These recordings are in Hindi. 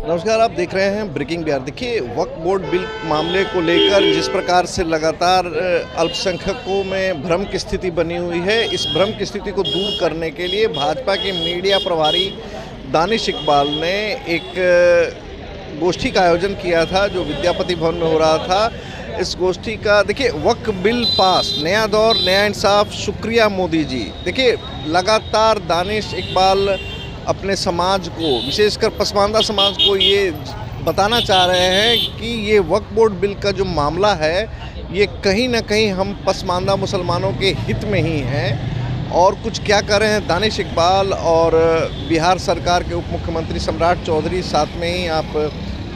नमस्कार, आप देख रहे हैं ब्रेकिंग बिहार। देखिए, वक्फ बोर्ड बिल मामले को लेकर जिस प्रकार से लगातार अल्पसंख्यकों में भ्रम की स्थिति बनी हुई है, इस भ्रम की स्थिति को दूर करने के लिए भाजपा के मीडिया प्रभारी दानिश इकबाल ने एक गोष्ठी का आयोजन किया था जो विद्यापति भवन में हो रहा था। इस गोष्ठी का देखिए, वक्फ बिल पास, नया दौर नया इंसाफ, शुक्रिया मोदी जी। देखिए, लगातार दानिश इकबाल अपने समाज को, विशेषकर पसमानदा समाज को ये बताना चाह रहे हैं कि ये वक्फ बोर्ड बिल का जो मामला है ये कहीं ना कहीं हम पसमानदा मुसलमानों के हित में ही हैं। और कुछ क्या कर रहे हैं दानिश इकबाल और बिहार सरकार के उप मुख्यमंत्री सम्राट चौधरी, साथ में ही आप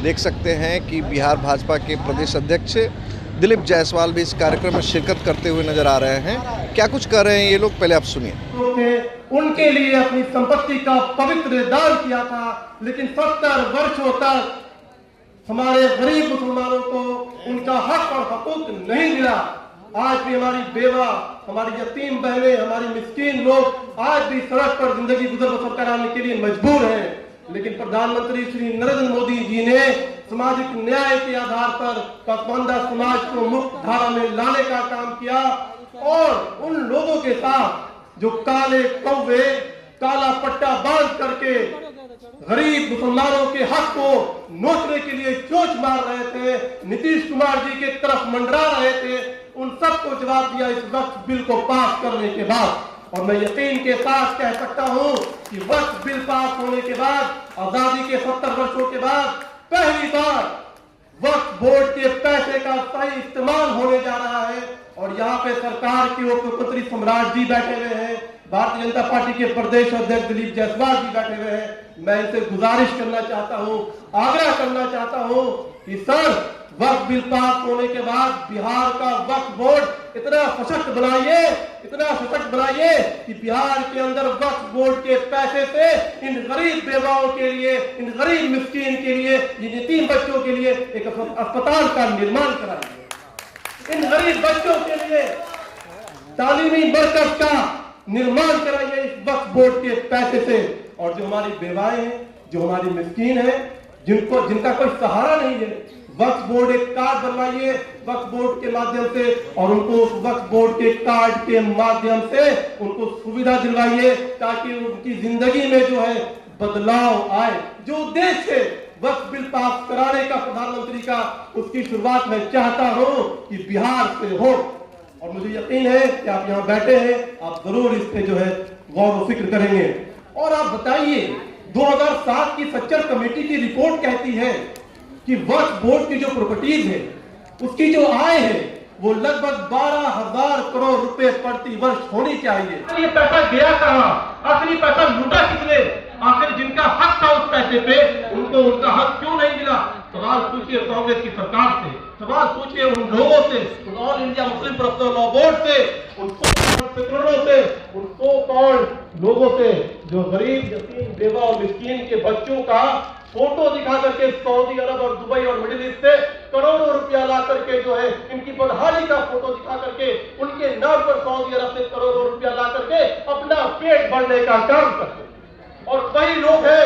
देख सकते हैं कि बिहार भाजपा के प्रदेश अध्यक्ष दिलीप जायसवाल भी इस कार्यक्रम में शिरकत करते हुए नजर आ रहे हैं। क्या कुछ कर रहे हैं ये लोग, पहले आप सुनिए। उनके लिए अपनी संपत्ति का पवित्र दान किया था, लेकिन 70 वर्षों तक हमारे गरीब मुसलमानों को उनका हक और हकूक नहीं मिला। आज भी हमारी बेवा, हमारी यतीम बहनें, हमारी मिस्कीन लोग आज भी सड़क पर जिंदगी गुजर बसर कराने के लिए मजबूर हैं। लेकिन प्रधानमंत्री श्री नरेंद्र मोदी जी ने सामाजिक न्याय के आधार पर पसमानदा समाज को मुक्त धारा में लाने का काम किया और उन लोगों के साथ जो काले कौवे काला पट्टा बांध करके गरीब मुसलमानों के हक को नोचने के लिए चोंच मार रहे थे, नीतीश कुमार जी के तरफ मंडरा रहे थे, उन सबको जवाब दिया इस वक्फ बिल को पास करने के बाद। और मैं यकीन के साथ कह सकता हूं कि वक्फ बिल पास होने के बाद, आजादी के 70 वर्षों के बाद पहली बार वक्फ बोर्ड के पैसे का सही इस्तेमाल होने जा रहा है। और यहाँ पे सरकार के उप मुख्यमंत्री सम्राट जी बैठे हुए हैं, भारतीय जनता पार्टी के प्रदेश अध्यक्ष दिलीप जायसवाल जी बैठे हुए हैं। मैं इनसे गुजारिश करना चाहता हूँ, आग्रह करना चाहता हूँ कि सर, वक्फ बिल पास होने के बाद बिहार का वक्फ बोर्ड इतना सशक्त बनाइए, इतना सशक्त बनाइए कि बिहार के अंदर वक्फ बोर्ड के पैसे से इन गरीब बेवाओं के लिए, इन गरीब मिस्कीन के लिए, इन यतीम बच्चों के लिए एक अस्पताल का निर्माण कराइए। इन गरीब बच्चों के लिए तालीमी मरकज का निर्माण कराइए इस वक्फ बोर्ड के पैसे से। और जो हमारी बेवाएं हैं, जो हमारी मिस्कीन है, जिनका कोई सहारा नहीं है, वक्फ बोर्ड एक कार्ड बनवाइए वक्फ बोर्ड के माध्यम से, और उनको वक्फ बोर्ड के कार्ड के माध्यम से उनको सुविधा दिलवाइए ताकि उनकी जिंदगी में जो है बदलाव आए। जो उद्देश्य वक्फ बिल पास कराने का प्रधानमंत्री का, उसकी शुरुआत मैं चाहता हूं कि बिहार से हो। और मुझे यकीन है कि आप यहाँ बैठे हैं, आप जरूर इस पे जो है गौर व फिक्र करेंगे। और आप बताइए, 2007 की सच्चर कमेटी की रिपोर्ट कहती है कि वक्फ बोर्ड की जो प्रॉपर्टीज है, उसकी जो आय है, वो लगभग 12,000 करोड़ रुपए प्रति वर्ष होनी चाहिए। ये पैसा गया कहां? आखिर पैसा लूटा किसने? आखिर जिनका हक था उस पैसे पे, उनको उनका हक क्यों नहीं मिला? सवाल पूछिए कांग्रेस की सरकार से, सवाल पूछिए उन लोगों से, उन all India Muslim personal law board से, उन सेक्रेटरों से, उन सो कॉल्ड लोगों से जो गरीब, यतीम, बेवा और मिस्कीन के बच्चों का फोटो दिखा करके सऊदी अरब और दुबई और मिडिल ईस्ट से करोड़ों रुपया ला करके जो है इनकी बदहाली का फोटो दिखा करके उनके नाम पर सऊदी अरब से करोड़ों रुपया ला करके अपना पेट भरने का काम करते। और वही लोग हैं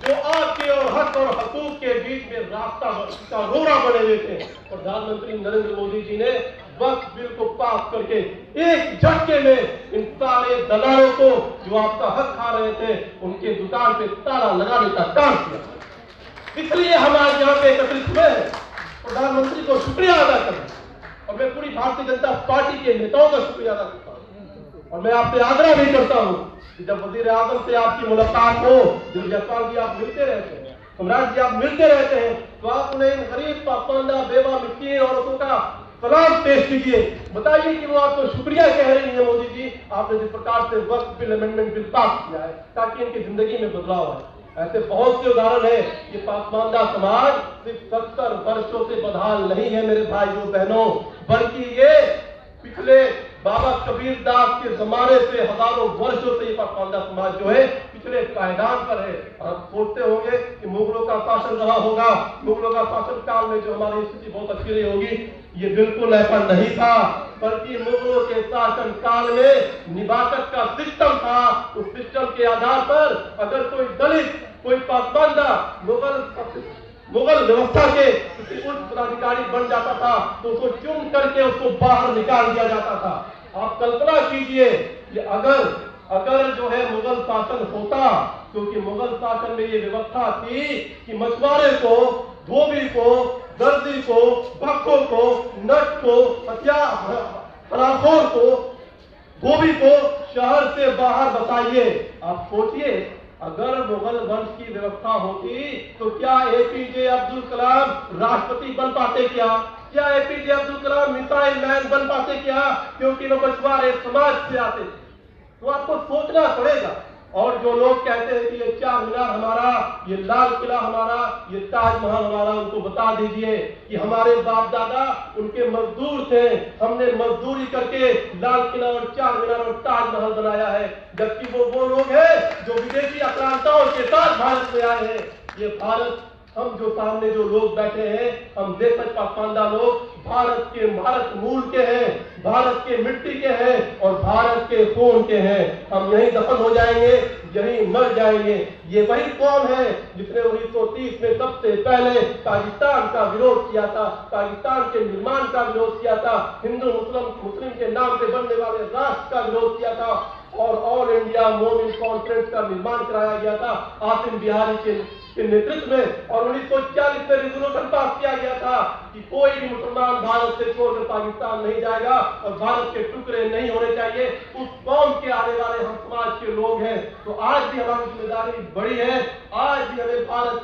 जो आपके और हक और हकूक के बीच में रास्ता का रोड़ा बने हुए थे। प्रधानमंत्री नरेंद्र मोदी जी ने वक्फ बिल को पास करके एक झटके में इन सारे दलालों को जो आपका हक खा रहे थे, उनके दुकान पे ताला लगाने का काम किया। इसलिए हम आज यहाँ पे एकत्रित हुए हैं प्रधानमंत्री को शुक्रिया अदा करना, और मैं पूरी भारतीय जनता पार्टी के नेताओं का शुक्रिया अदा करता हूँ। और मैं आपसे आग्रह भी करता हूँ कि जब वजीर आजम से आपकी मुलाकात हो, दिलीप जायसवाल जी आप मिलते रहते हैं, सम्राट जी आप मिलते रहते हैं, तो आप उन्हें इन गरीब पसमानदा बेवा मिस्कीन औरतों का सलाम पेश कीजिए, बताइए कि वो आपको शुक्रिया कह रही है मोदी जी, आपने जिस प्रकार से वक्फ बिल अमेंडमेंट बिल पास किया है ताकि इनकी जिंदगी में बदलाव आए। ऐसे बहुत से उदाहरण है कि पसमानदा समाज सिर्फ 70 वर्षों से बदहाल नहीं है मेरे भाइयों बहनों, बल्कि ये पिछले बाबा कबीर दास के जमाने से हजारों वर्षों से ये पसमानदा समाज जो है पिछले पायदान पर है। और आप सोचते होंगे कि मुगलों का शासन रहा होगा, मुगलों का शासन काल में जो हमारी स्थिति बहुत अच्छी रही होगी, ये बिल्कुल ऐसा नहीं था, बल्कि मुगलों के शासन काल में निबाकत का सिस्टम था। उस सिस्टम के आधार पर अगर कोई दलित, कोई पासबानदा मुगल व्यवस्था के किसी उच्च पदाधिकारी बन जाता था तो उसको चुन करके उसको बाहर निकाल दिया जाता था। आप कल्पना कीजिए कि अगर जो है मुगल शासन होता, क्योंकि मुगल शासन में ये व्यवस्था थी कि मछुआरे को, धोबी को, दर्जी को, भक्खों को, नट को, हराखोर को, धोबी को शहर से बाहर बसाइए। आप सोचिए, अगर मुगल वंश की व्यवस्था होती तो क्या एपीजे अब्दुल कलाम राष्ट्रपति बन पाते क्या APJ Abdul Kalam missile man बन पाते क्या? क्योंकि वो मछुआरे समाज से आते थे। तो आपको सोचना पड़ेगा। और जो लोग कहते हैं कि ये चार मीनार हमारा, ये लाल किला हमारा, ये ताजमहल हमारा, उनको बता दीजिए कि हमारे बाप दादा उनके मजदूर थे, हमने मजदूरी करके लाल किला और चार मीनार और ताजमहल बनाया है। जबकि वो लोग हैं जो विदेशी आक्रांताओं के साथ भारत में आए हैं। ये भारत, हम जो सामने जो लोग बैठे हैं, हम देशज पासमानदा लोग भारत मूल के हैं, भारत के मिट्टी के हैं और भारत के खून के हैं। हम यहीं दफन हो जाएंगे, यहीं मर जाएंगे। ये वही कौम है जिसने 1930 में सबसे पहले पाकिस्तान का विरोध किया था, पाकिस्तान के निर्माण का विरोध किया था, हिंदू मुस्लिम के नाम पे बनने वाले राष्ट्र का विरोध किया था और ऑल इंडिया मोमिन कॉन्फ्रेंस का निर्माण कराया गया था आसिम बिहारी के नेतृत्व में। और 1940 में रेजोल्यूशन पास किया गया था कि कोई भी मुसलमान भारत से छोड़कर पाकिस्तान नहीं जाएगा और भारत के टुकड़े नहीं होने चाहिए। उस कौम के आने वाले हम समाज के लोग हैं। तो आज भी हमारी जिम्मेदारी बड़ी है। आज भी हमें भारत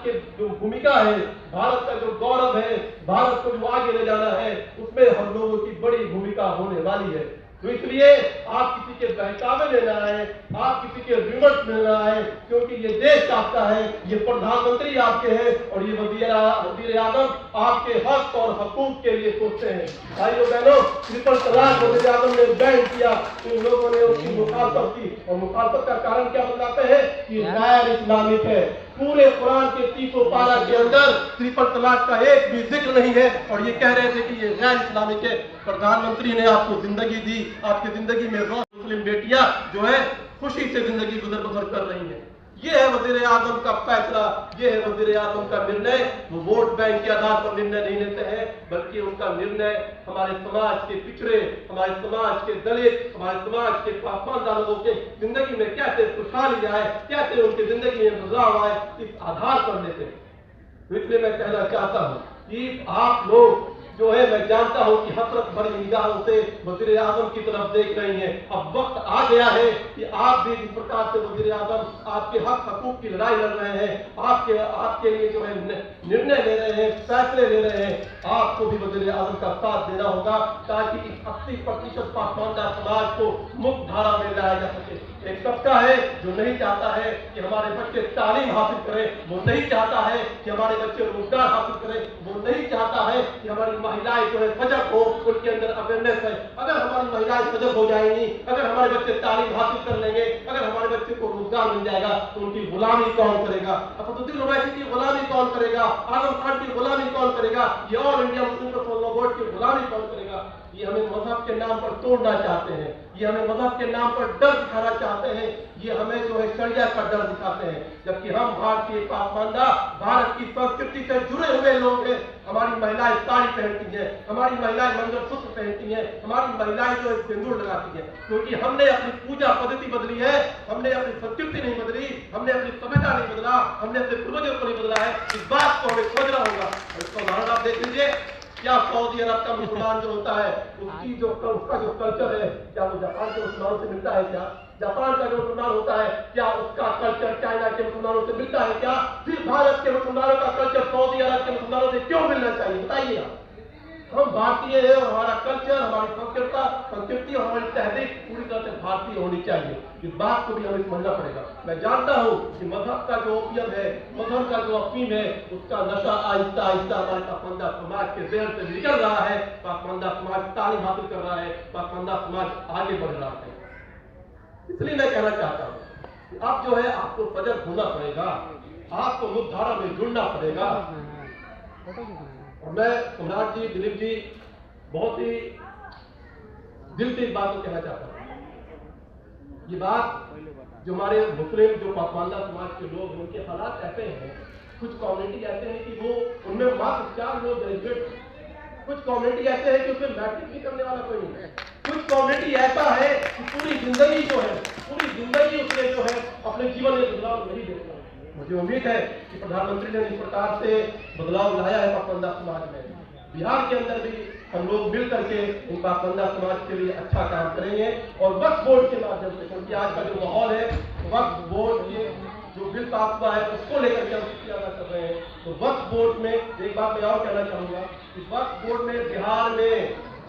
के जो भूमिका है, भारत का जो गौरव है, भारत को जो आगे ले जाना है, उसमें हम लोगों की बड़ी भूमिका होने वाली है। तो इसलिए आप किसी के बहकावे में न आए, आप किसी के रिवर्स में न आए, क्योंकि ये देश आपका है, ये प्रधानमंत्री आपके हैं और ये वजीर आजम आपके हक और हकूक के लिए सोचते हैं। भाइयों बहनों, ट्रिपल तलाक वजीर आजम ने बैन किया, इन लोगों ने उसकी मुखालफत की और मुखालफत का कारण क्या बताते हैं कि गैर इस्लामिक है। पूरे कुरान के 30 पारा के अंदर ट्रिपल तलाक का एक भी जिक्र नहीं है और ये कह रहे थे कि ये गैर इस्लामिक है। प्रधानमंत्री ने आपको जिंदगी दी, आपकी जिंदगी में मुस्लिम बेटियां जो है खुशी से जिंदगी गुजर बसर कर रही हैं। ये है वजीर आजम का फैसला, ये है वजीर आजम का निर्णय। वो वोट बैंक के आधार पर निर्णय नहीं लेते हैं, बल्कि उनका निर्णय हमारे समाज के पिछड़े, हमारे समाज के दलित, हमारे समाज के पासमानदा लोगों के जिंदगी में कैसे खुशहाली आए, कैसे उनकी जिंदगी में बदलाव आए, इस आधार पर लेते हैं। इसलिए मैं कहना चाहता हूँ कि आप लोग जो है, मैं जानता हूं कि हसरत भरी निगाहों से वजीर आजम की तरफ देख रही हैं। अब वक्त आ गया है कि आप भी जिस प्रकार से वजीर आजम आपके हक हकूक की लड़ाई लड़ रहे हैं, आपके लिए जो है निर्णय ले रहे हैं, फैसले ले रहे हैं, आपको भी वजीर आजम का साथ देना होगा ताकि इस 80% पासमानदा समाज को मुक्त धारा में लाया जा सके। एक तबका है जो नहीं चाहता है कि हमारे बच्चे तालीम हासिल करें, वो नहीं चाहता है कि हमारे बच्चे रोजगार हासिल करें, वो नहीं चाहता है कि हमारी महिलाएं जो है सजग हो, उनके अंदर अवेयरनेस है। अगर हमारी महिलाएं सजग हो जाएंगी, अगर हमारे बच्चे तालीम हासिल कर लेंगे, अगर हमारे बच्चे को रोजगार मिल जाएगा तो उनकी गुलामी कौन करेगा? असदुद्दीन ओवैसी की गुलामी कौन करेगा? आजम खान की गुलामी कौन करेगा? ये all India Muslim personal board की गुलामी कौन करेगा? ये हमें मजहब के नाम पर तोड़ना चाहते हैं, ये हमें मजहब के नाम पर डर दिखाना चाहते हैं, ये हमें जो है शरिया का डर दिखाते हैं। जबकि हम भारतीय पासमानदा भारत की संस्कृति से जुड़े हुए लोग हैं। हमारी महिलाएं साड़ी पहनती हैं, हमारी महिलाएं मंगलसूत्र पहनती हैं, हमारी महिलाएं जो है सिंदूर लगाती हैं, क्योंकि हमने अपनी पूजा पद्धति बदली है, हमने अपनी संस्कृति नहीं बदली, हमने अपनी सभ्यता नहीं बदला, हमने अपने पूर्वजों को नहीं बदला है। इस बात को हमें समझना होगा। इसका उदाहरण आप देख लीजिए, क्या सऊदी अरब का मुसलमान जो होता है उसका जो कल्चर है, क्या वो जापान के मुसलमानों से मिलता है? क्या जापान का जो मुसलमान होता है क्या उसका कल्चर चाइना के मुसलमानों से मिलता है? क्या फिर भारत के मुसलमानों का कल्चर सऊदी अरब के मुसलमानों से क्यों मिलना चाहिए? बताइए आप। हम भारतीय हैं और हमारा कल्चर, हमारी संस्कृति और हमारी तहजीब पूरी तरह से भारतीय होनी चाहिए। इस बात को भी हमें समझना पड़ेगा। मैं जानता हूं कि मजहब का जो ओपियम है, मजहब का जो अफीम है, उसका नशा आहिस्ता आहिस्ता हमारे पासमानदा समाज के जहन से निकल रहा है। पासमानदा समाज तालीम हासिल कर रहा है, पासमानदा समाज आगे बढ़ रहा है। इसलिए मैं कहना चाहता हूं कि अब जो है आपको सजग होना पड़ेगा, आपको मुख्यधारा में जुड़ना पड़ेगा। और मैं सम्राट जी, दिलीप जी, बहुत ही दिल से इस बात को कहना चाहता हूं। ये बात जो हमारे मुस्लिम जो पासवानदा समाज के लोग हैं उनके हालात ऐसे हैं, कुछ कम्युनिटी ऐसे हैं कि वो उनमें मात्र 4 लोग ग्रेजुएट, कुछ कम्युनिटी ऐसे हैं कि उसमें मैट्रिक भी करने वाला कोई नहीं है, कुछ कम्युनिटी ऐसा है कि पूरी जिंदगी उसने जो है अपने जीवन में बदलाव नहीं देखा। मुझे उम्मीद है कि प्रधानमंत्री ने इस प्रकार से बदलाव लाया है पासवानदा समाज में। बिहार के अंदर भी हम लोग मिल करके इन पासवानदा समाज के लिए अच्छा काम करेंगे और वक्फ बोर्ड के माध्यम से, क्योंकि आज का जो माहौल है वक्फ बोर्ड के जो बिल पास हुआ है उसको लेकर के हम शुक्रिया अदा कर रहे हैं। तो वक्फ बोर्ड में एक बात मैं और कहना चाहूंगा कि वक्फ बोर्ड में बिहार में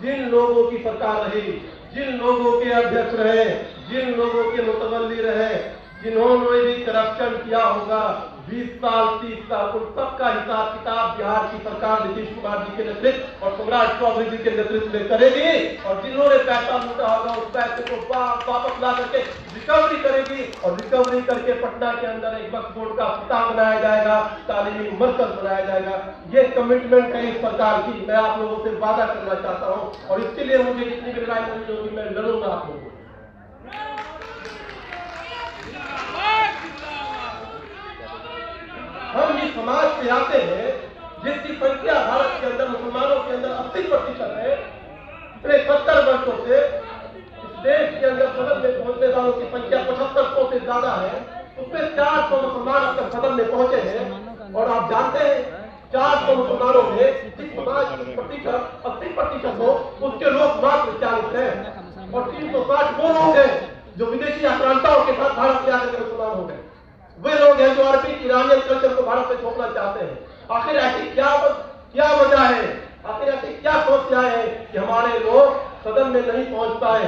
जिन लोगों की सरकार रही, जिन लोगों के अध्यक्ष रहे, जिन लोगों के मुतवल्ली रहे, जिन्होंने भी करप्शन किया होगा 20 साल 30 साल, उन सबका हिसाब किताब बिहार की सरकार नीतीश कुमार जी के नेतृत्व और सम्राट चौधरी जी के नेतृत्व में करेगी और जिन्होंने पैसा लूटा होगा उस पैसे को वापस ला करके रिकवरी करेगी और रिकवरी करके पटना के अंदर एक वक्फ बोर्ड का पता बनाया जाएगा, तालीमी मरकज बनाया जाएगा। ये कमिटमेंट है इस सरकार की। मैं आप लोगों से वादा करना चाहता हूँ और इसके लिए मुझे जितनी भी लड़ाई लड़नी होगी मैं लड़ूंगा आप लोगों को। हम इस समाज से आते हैं जिसकी संख्या भारत के अंदर मुसलमानों के अंदर 80% है। पिछले 70 वर्षों से इस देश के अंदर सदन में पहुंचने वालों की संख्या 7500 से ज्यादा है। उसमें 400 मुसलमान अब तक सदन में पहुंचे हैं और आप जानते हैं 400 मुसलमानों में जिस समाज की प्रतिशत 80% हो उसके लोग मात्र 40 हैं और 360 वो लोग हैं जो विदेशी आक्रांताओं के साथ भारत में आकर मुसलमान हो गए। वे लोग हैं जो अरबी ईरानियन कल्चर को भारत में थोपना चाहते हैं। आखिर ऐसी क्या वजह है, आखिर ऐसी क्या समस्याएं हैं कि हमारे लोग सदन में नहीं पहुंच पाए।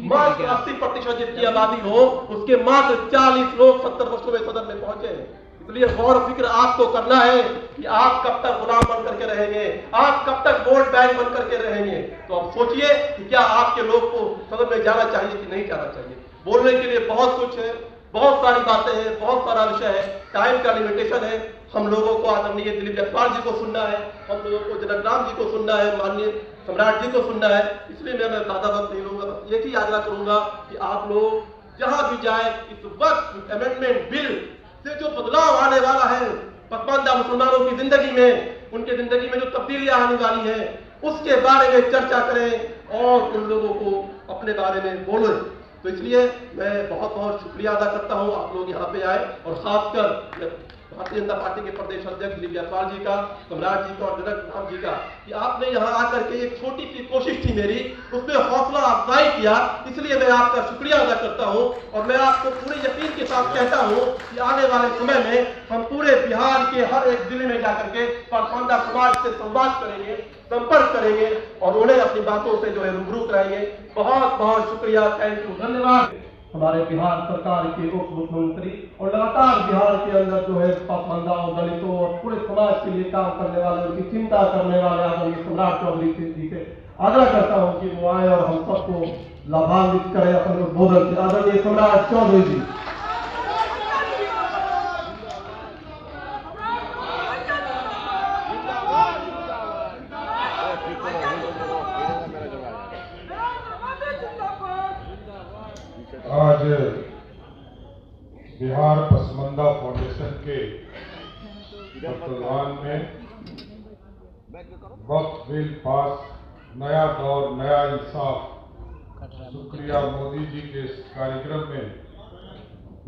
मात्र 80% जितनी आबादी हो उसके मात्र 40 लोग 70 वर्षों में सदन में पहुंचे हैं। इसलिए गौर फिक्र आपको करना है कि आप कब तक गुलाम बन करके रहेंगे, आप कब तक वोट बैंक बन करके रहेंगे। तो आप सोचिए कि क्या आपके लोग को सदन में जाना चाहिए कि नहीं जाना चाहिए। बोलने के लिए बहुत कुछ है, बहुत सारी बातें हैं, बहुत सारा विषय है, टाइम का लिमिटेशन है। हम लोगों को आदरणीय दिलीप जायसवाल जी को सुनना है, हम लोगों को जनकराम जी को सुनना है, माननीय सम्राट जी को सुनना है। इसलिए मैं ज्यादा वक्त नहीं लूंगा, बस एक ही आग्रह करूंगा कि आप लोग जहां भी जाए इस वक्त अमेंडमेंट बिल से जो बदलाव आने वाला है पासवानदा मुसलमानों की जिंदगी में, उनके जिंदगी में जो तब्दीलियां आने वाली है उसके बारे में चर्चा करें और उन लोगों को अपने बारे में बोलें। तो इसलिए मैं बहुत बहुत शुक्रिया अदा करता हूं आप लोग यहाँ पे आए और खासकर भारतीय जनता पार्टी के प्रदेश अध्यक्ष दिलीप जायसवाल जी का, सम्राट जी का और जनकराम जी का कि आपने यहाँ आकर के एक छोटी सी कोशिश थी मेरी, उसमें हौसला अफजाई किया। इसलिए मैं आपका शुक्रिया अदा करता हूँ और मैं आपको पूरे यकीन के साथ कहता हूँ कि आने वाले समय में हम पूरे बिहार के हर एक जिले में जाकर के पासवानदा समाज से संवाद करेंगे, संपर्क करेंगे और उन्हें अपनी बातों से जो है रूबरू कराएंगे। बहुत बहुत शुक्रिया, थैंक यू, धन्यवाद। हमारे बिहार सरकार के उप मुख्यमंत्री और लगातार बिहार के अंदर जो है पासवानदाओं, दलितों और पूरे समाज के लिए काम करने वाले, उनकी चिंता करने वाले आदरणीय सम्राट चौधरी जी से आग्रह करता हूं कि वो आए और हम सबको लाभान्वित करें अपने उद्बोधन से। आदरणीय सम्राट चौधरी जी। आज बिहार पसमंदा फाउंडेशन के तत्वाधान में वक्फ बिल पास, नया दौर नया इंसाफ, शुक्रिया मोदी जी के इस कार्यक्रम में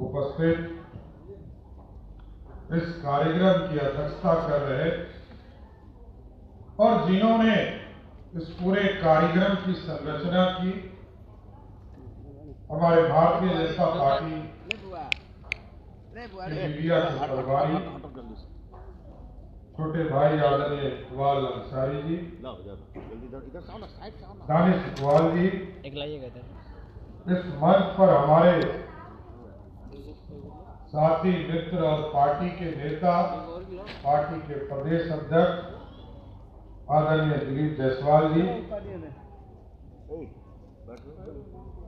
उपस्थित इस कार्यक्रम की अध्यक्षता कर रहे और जिन्होंने इस पूरे कार्यक्रम की संरचना की, हमारे भारतीय जनता पार्टी मीडिया के प्रभारी छोटे भाई आदरणीय इकबाल अंसारी जी, दानिश इकबाल जी, इस मंच पर हमारे साथी मित्र और पार्टी के नेता, पार्टी के प्रदेश अध्यक्ष आदरणीय दिलीप जायसवाल जी,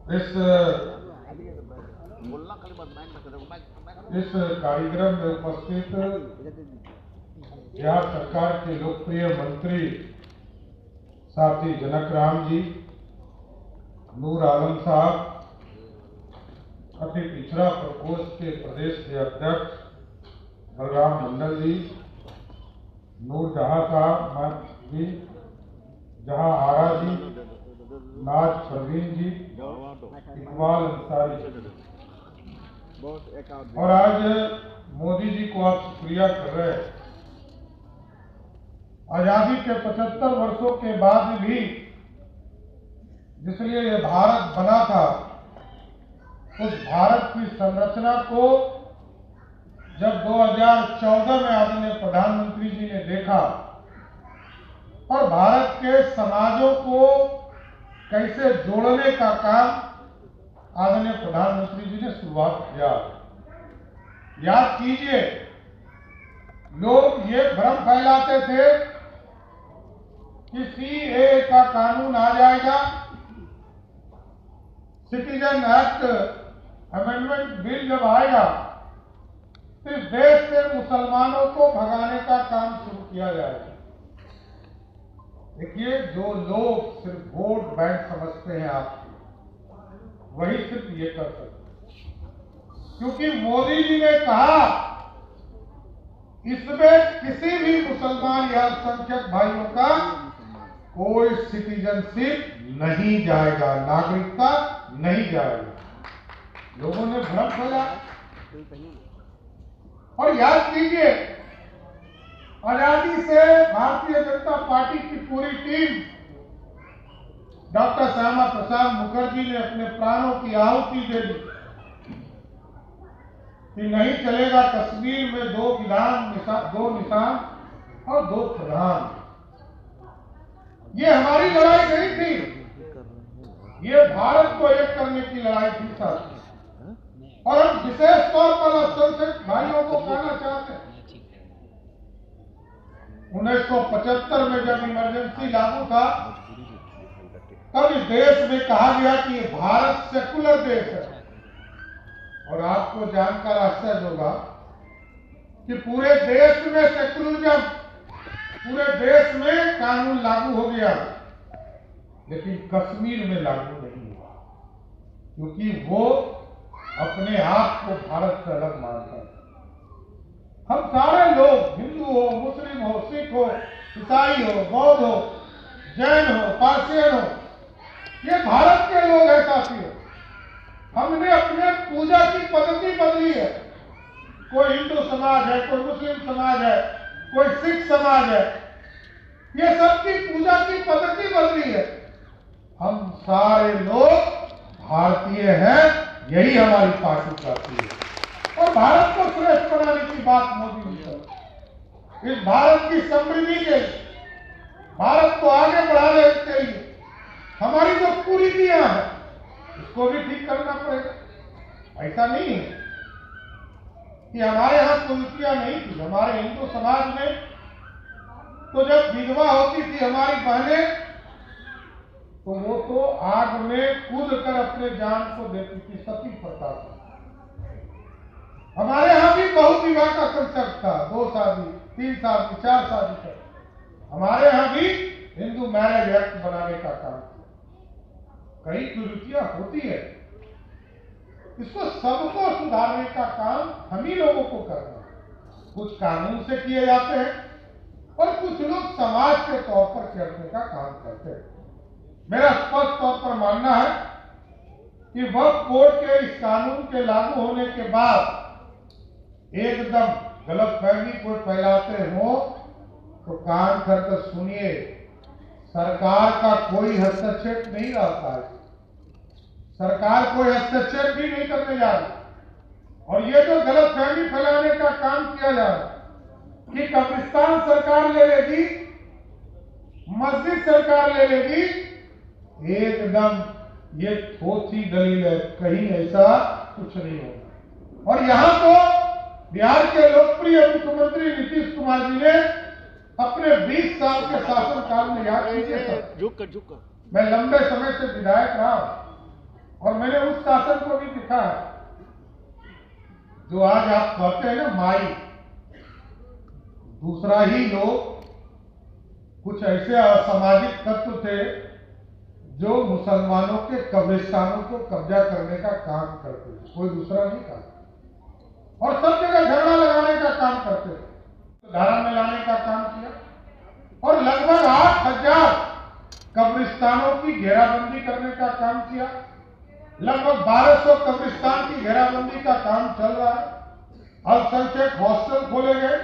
इस कार्यक्रम में उपस्थित बिहार सरकार के लोकप्रिय मंत्री साथी जनकराम जी, नूर आलम साहब, अति पिछड़ा प्रकोष्ठ के प्रदेश के अध्यक्ष बलराम मंडल जी, नूरजहां साहब जी, जहां आरा जी, नाज परवीन जी, इकबाल अंसारी, और आज मोदी जी को आप शुक्रिया कर रहे हैं। आजादी के 75 वर्षों के बाद भी जिसलिए ये भारत बना था, उस भारत की संरचना को जब 2014 में आदरणीय प्रधानमंत्री जी ने देखा और भारत के समाजों को कैसे जोड़ने का काम आदरणीय प्रधानमंत्री जी ने शुरुआत किया। याद कीजिए, लोग ये भ्रम फैलाते थे कि सीएए का कानून आ जाएगा, सिटीजन एक्ट अमेंडमेंट बिल जब आएगा तो इस देश से मुसलमानों को भगाने का काम शुरू किया जाएगा। देखिए, जो लोग सिर्फ वोट बैंक समझते हैं आपके, वही सिर्फ ये कर सकते, क्योंकि मोदी जी ने कहा इसमें किसी भी मुसलमान या अल्पसंख्यक भाइयों का कोई सिटीजनशिप नहीं जाएगा, नागरिकता नहीं जाएगा। लोगों ने भ्रम फैलाया। और याद कीजिए, आजादी से भारतीय जनता पार्टी की पूरी टीम डॉक्टर श्यामा प्रसाद मुखर्जी ने अपने प्राणों की आहुति दे दी कि नहीं चलेगा कश्मीर में दो निशान और दो प्रधान। ये हमारी लड़ाई नहीं थी, ये भारत को एक करने की लड़ाई थी साथी। और हम विशेष तौर पर अल्पसंख्यक भाइयों को कहना चाहते हैं, 1975 में जब इमरजेंसी लागू था, तब इस देश में कहा गया कि भारत सेकुलर देश है। और आपको जानकर आश्चर्य होगा कि पूरे देश में सेकुलरिज्म, पूरे देश में कानून लागू हो गया, लेकिन कश्मीर में लागू नहीं हुआ, क्योंकि वो अपने आप को भारत से अलग मानता है। हम सारे लोग, हिंदू हो, मुस्लिम हो, सिख हो, ईसाई हो, बौद्ध हो, जैन हो, पारसियन हो, ये भारत के लोग हैं साथियों। हमने अपने पूजा की पद्धति बदली है। कोई हिंदू समाज है, कोई मुस्लिम समाज है, कोई सिख समाज है, ये सबकी पूजा की पद्धति बदली है। हम सारे लोग भारतीय हैं, यही हमारी पार्टी चाहती है। और भारत को श्रेष्ठ बनाने की बात मोदी जी कर, इस भारत की समृद्धि के लिए, भारत को आगे बढ़ाने के लिए हमारी जो कुरीतियां हैं, इसको भी ठीक करना पड़ेगा। ऐसा नहीं है कि हमारे यहाँ कुरीतियां नहीं थी। हमारे हिंदू समाज में तो जब विधवा होती थी हमारी बहनें, तो वो तो आग में कूद कर अपने जान को देती थी, सती प्रथा थी। हमारे यहाँ भी बहु विवाह का कंसेप्ट था, 2 शादी, 3 शादी, 4 शादी तक। हमारे यहाँ भी हिंदू मैरिज एक्ट बनाने का काम किया। कई कुरीतियां होती है, इसको सबको सुधारने का काम हम ही लोगों को करना है। कुछ कानून से किए जाते हैं और कुछ लोग समाज के तौर पर करने का काम करते हैं। मेरा स्पष्ट तौर पर मानना है कि वक्फ बोर्ड के इस कानून के लागू होने के बाद एकदम गलतफहमी को फैलाते हो तो कान करके सुनिए, सरकार का कोई हस्तक्षेप नहीं रहता है। सरकार कोई हस्तक्षेप भी नहीं करने जा रही। और ये जो गलतफहमी फैलाने का काम किया जा रहा है कि कब्रिस्तान सरकार ले लेगी, मस्जिद सरकार ले लेगी, एकदम ये थोथी दलील है, कहीं ऐसा कुछ नहीं होगा। और यहां तो बिहार के लोकप्रिय मुख्यमंत्री नीतीश कुमार जी ने अपने 20 साल के शासनकाल में, याद कीजिए, मैं लंबे समय से विधायक रहा और मैंने उस शासन को भी दिखा है जो आज आप कहते हैं ना माई, दूसरा ही लोग, कुछ ऐसे असामाजिक तत्व थे जो मुसलमानों के कब्रिस्तानों को कब्जा करने का काम करते थे, कोई दूसरा नहीं काम, और सब जगह झगड़ा लगाने का काम करते थे, धारा में लाने का काम किया और लगभग 8,000 कब्रिस्तानों की घेराबंदी करने का काम किया। लगभग 1200 कब्रिस्तान की घेराबंदी का काम चल रहा है। अल्पसंख्यक हॉस्टल खोले गए,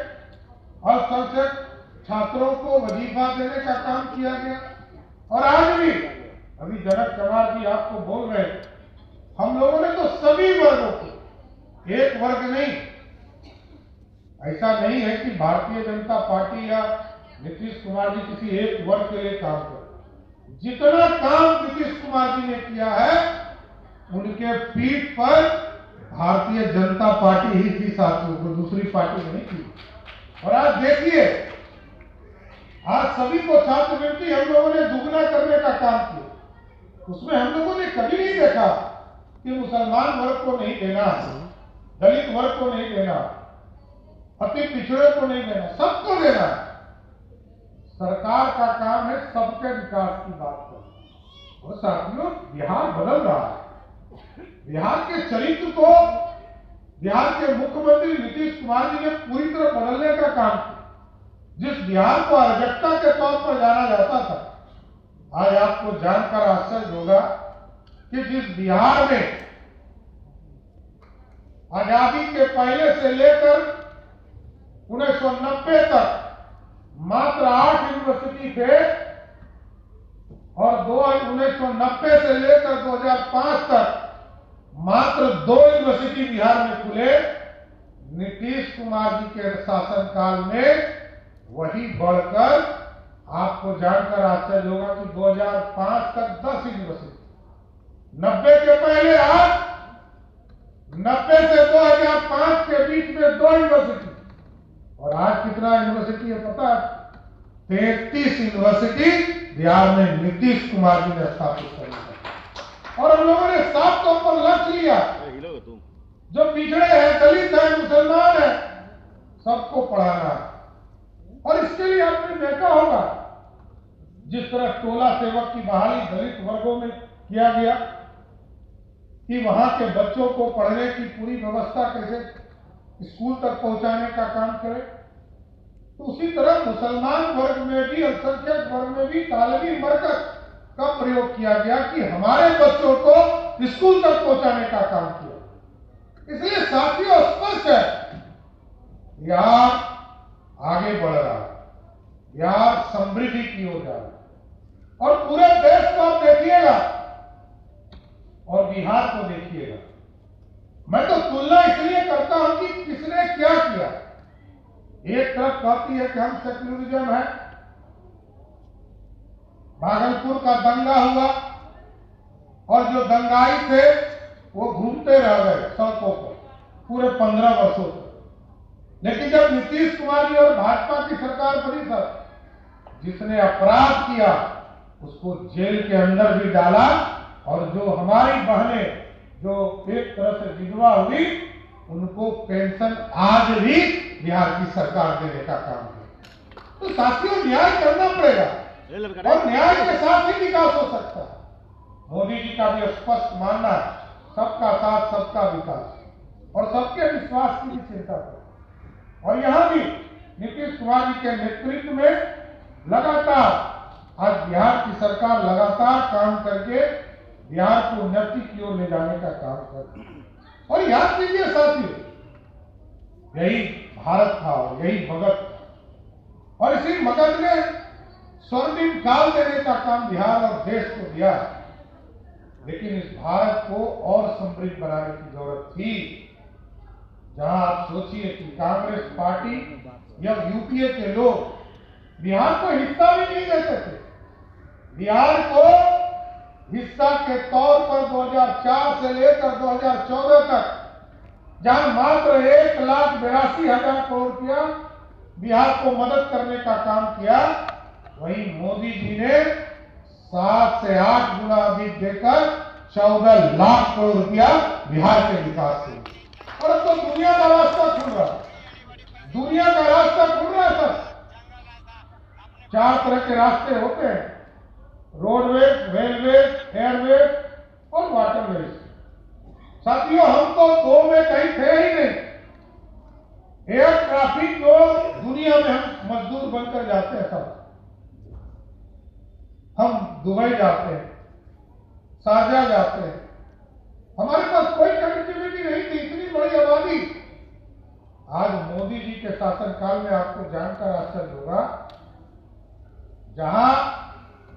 अल्पसंख्यक छात्रों को वजीफा देने का काम किया गया। और आज भी अभी जनक चमार जी आपको बोल रहे, हम लोगों ने तो सभी वर्गों को, एक वर्ग नहीं, ऐसा नहीं है कि भारतीय जनता पार्टी या नीतीश कुमार जी किसी एक वर्ग के लिए काम कर। जितना काम नीतीश कुमार जी ने किया है उनके पीठ पर भारतीय जनता पार्टी ही थी साथियों, को दूसरी पार्टी नहीं थी। और आज देखिए, आज सभी को छात्रवृत्ति हम लोगों ने दुगना करने का काम किया। उसमें हम लोगों ने कभी नहीं देखा कि मुसलमान वर्ग को नहीं देना, दलित वर्ग को नहीं देना, अति पिछड़े को नहीं देना, सबको देना। सरकार का काम है सबके विकास की बात करना। और साथियों, बिहार बदल रहा है। बिहार के चरित्र को बिहार के मुख्यमंत्री नीतीश कुमार जी ने पूरी तरह बदलने का काम किया। जिस बिहार को अराजकता के तौर पर जाना जाता था, आज आपको जानकर आश्चर्य होगा कि जिस बिहार में आजादी के पहले से लेकर 1990 तक मात्र 8 यूनिवर्सिटी थे और 1990 से लेकर 2005 तक मात्र 2 यूनिवर्सिटी बिहार में खुले, नीतीश कुमार जी के शासनकाल में वही बढ़कर आपको जानकर आश्चर्य होगा कि 2005 तक 10 यूनिवर्सिटी, 90 के पहले 8, 90 से 2005 के बीच में 2 यूनिवर्सिटी, और आज कितना यूनिवर्सिटी है पता है? 33 यूनिवर्सिटी बिहार में नीतीश कुमार जी ने स्थापित कर दी। और हम लोगों ने साफ तौर पर लक्ष्य लिया, जो पिछड़े हैं, दलित हैं, मुसलमान हैं, सबको पढ़ाना है। और इसके लिए आपने देखा होगा, जिस तरह टोला सेवक की बहाली दलित वर्गों में किया गया कि वहां के बच्चों को पढ़ने की पूरी व्यवस्था कैसे स्कूल तक पहुंचाने का काम करे, तो उसी तरह मुसलमान वर्ग में भी, अल्पसंख्यक वर्ग में भी तालीमी मरकज का प्रयोग किया गया कि हमारे बच्चों को स्कूल तक पहुंचाने का काम किया। इसलिए साथियों, स्पष्ट है बिहार आगे बढ़ रहा है, बिहार समृद्धि की ओर जा रहा है। और पूरे देश को आप देखिएगा और बिहार को देखिएगा। मैं तो तुलना इसलिए करता हूं कि किसने क्या किया। एक तरफ कहती है कि हम सेक्युलरिज्म है, भागलपुर का दंगा हुआ और जो दंगाई थे वो घूमते रह गए सड़कों पर पूरे 15 वर्षों तक। लेकिन जब नीतीश कुमार जी और भाजपा की सरकार बनी, सर, जिसने अपराध किया उसको जेल के अंदर भी डाला, और जो हमारी बहनें जो एक तरह से विधवा हुई उनको पेंशन आज भी बिहार की सरकार देने का काम है। तो साथियों, न्याय करना पड़ेगा और न्याय के साथ ही विकास हो सकता है। मोदी जी का भी स्पष्ट मानना है, सबका साथ सबका विकास, और सबके विश्वास की भी चिंता करें। और यहां भी नीतीश कुमार जी के नेतृत्व में लगातार आज बिहार की सरकार लगातार काम करके बिहार को उन्नति की ओर ले जाने का काम कर रही है। और याद कीजिए साथियों, यही भारत था और यही मगध था, और इसी मगध ने स्वर्णिम काल देने का काम बिहार और देश को दिया। लेकिन इस भारत को और समृद्ध बनाने की जरूरत थी। जहां आप सोचिए कि कांग्रेस पार्टी या यूपीए के लोग बिहार को हिस्सा भी नहीं देते थे। बिहार को हिस्सा के तौर पर 2004 से लेकर 2014 तक जहां मात्र 1,82,000 करोड़ रुपया बिहार को मदद करने का काम किया, वहीं मोदी जी ने 7 से 8 गुना अधिक देकर 14 लाख करोड़ रुपया बिहार के विकास के। और अब तो दुनिया का रास्ता खुल रहा है, दुनिया का रास्ता खुल रहा है सर। 4 तरह के रास्ते होते हैं, रोडवेज, रेलवेज, एयरवेज और वाटरवेज। साथियों, हम तो दो में कहीं थे ही नहीं। एयर ट्रैफिक जो दुनिया में हम मजदूर बनकर जाते हैं, सब हम दुबई जाते हैं, शारजा जाते हैं, हमारे पास कोई कनेक्टिविटी नहीं थी, इतनी बड़ी आबादी। आज मोदी जी के शासनकाल में आपको जानकर आश्चर्य होगा, जहां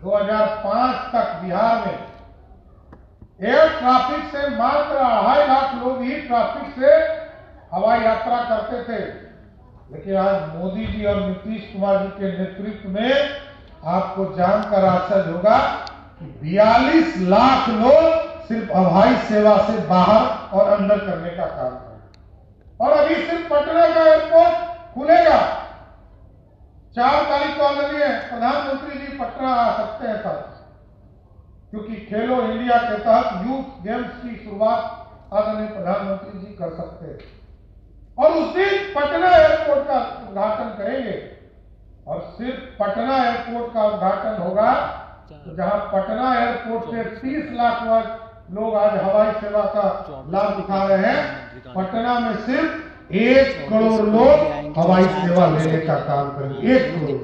2005 तक बिहार में एयर ट्रैफिक से मात्र 2.5 लाख लोग ही ट्रैफिक से हवाई यात्रा करते थे, लेकिन आज मोदी जी और नीतीश कुमार जी के नेतृत्व में आपको जानकर आश्चर्य होगा कि 42 लाख लोग सिर्फ हवाई सेवा से बाहर और अंदर करने का काम करें। और अभी सिर्फ पटना का एयरपोर्ट खुलेगा। 4 तारीख को आदरणीय प्रधानमंत्री जी पटना आ सकते हैं सर, क्योंकि खेलो इंडिया के तहत यूथ गेम्स की शुरुआत आदरणीय प्रधानमंत्री जी कर सकते हैं और उस दिन पटना एयरपोर्ट का उद्घाटन करेंगे। और सिर्फ पटना एयरपोर्ट का उद्घाटन होगा तो जहां पटना एयरपोर्ट से 30 लाख लोग आज हवाई सेवा का लाभ उठा रहे हैं, पटना में सिर्फ 1 करोड़ लोग हवाई सेवा लेने का काम करेंगे। 1 करोड़।